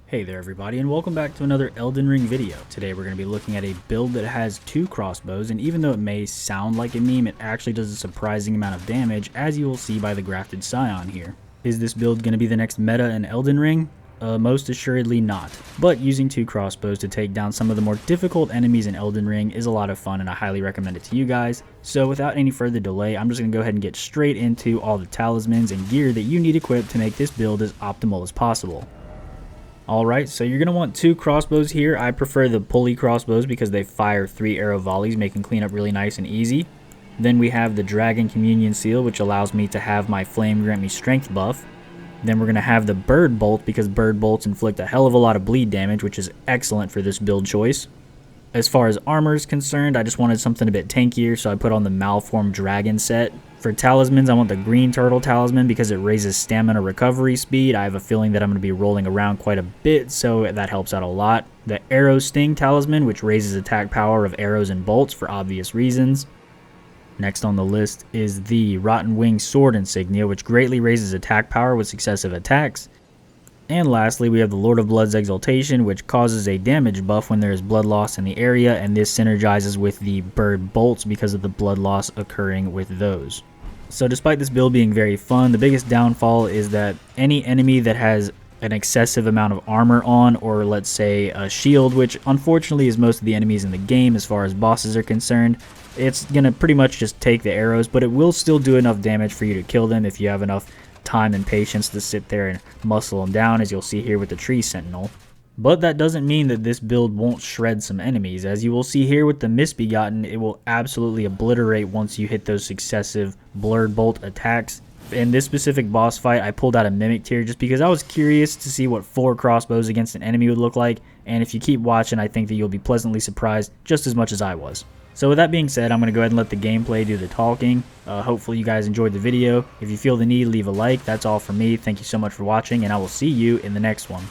Hey there everybody, and welcome back to another Elden Ring video. Today we're going to be looking at a build that has 2 crossbows, and even though it may sound like a meme, it actually does a surprising amount of damage, as you will see by the grafted scion here. Is this build going to be the next meta in Elden Ring? Most assuredly not, but using 2 crossbows to take down some of the more difficult enemies in Elden Ring is a lot of fun, and I highly recommend it to you guys. So without any further delay, I'm just going to go ahead and get straight into all the talismans and gear that you need equipped to make this build as optimal as possible. Alright, so you're going to want 2 crossbows here. I prefer the pulley crossbows because they fire 3 arrow volleys, making cleanup really nice and easy. Then we have the Dragon Communion Seal, which allows me to have my Flame grant me strength buff. Then we're going to have the Bird Bolt because Bird Bolts inflict a hell of a lot of bleed damage, which is excellent for this build choice. As far as armor is concerned, I just wanted something a bit tankier, so I put on the Malformed Dragon set. For talismans, I want the Green Turtle Talisman because it raises stamina recovery speed. I have a feeling that I'm going to be rolling around quite a bit, so that helps out a lot. The Arrow Sting Talisman, which raises attack power of arrows and bolts for obvious reasons. Next on the list is the Rotten Wing Sword Insignia, which greatly raises attack power with successive attacks. And lastly, we have the Lord of Blood's Exaltation, which causes a damage buff when there is blood loss in the area, and this synergizes with the Bird Bolts because of the blood loss occurring with those. So despite this build being very fun, the biggest downfall is that any enemy that has an excessive amount of armor on, or let's say a shield, which unfortunately is most of the enemies in the game as far as bosses are concerned, it's going to pretty much just take the arrows, but it will still do enough damage for you to kill them if you have enough time and patience to sit there and muscle them down, as you'll see here with the Tree Sentinel. But that doesn't mean that this build won't shred some enemies. As you will see here with the Misbegotten, it will absolutely obliterate once you hit those successive Blurred Bolt attacks. In this specific boss fight, I pulled out a Mimic Tier just because I was curious to see what 4 crossbows against an enemy would look like, and if you keep watching, I think that you'll be pleasantly surprised just as much as I was. So with that being said, I'm going to go ahead and let the gameplay do the talking. Hopefully you guys enjoyed the video. If you feel the need, leave a like. That's all from me. Thank you so much for watching, and I will see you in the next one.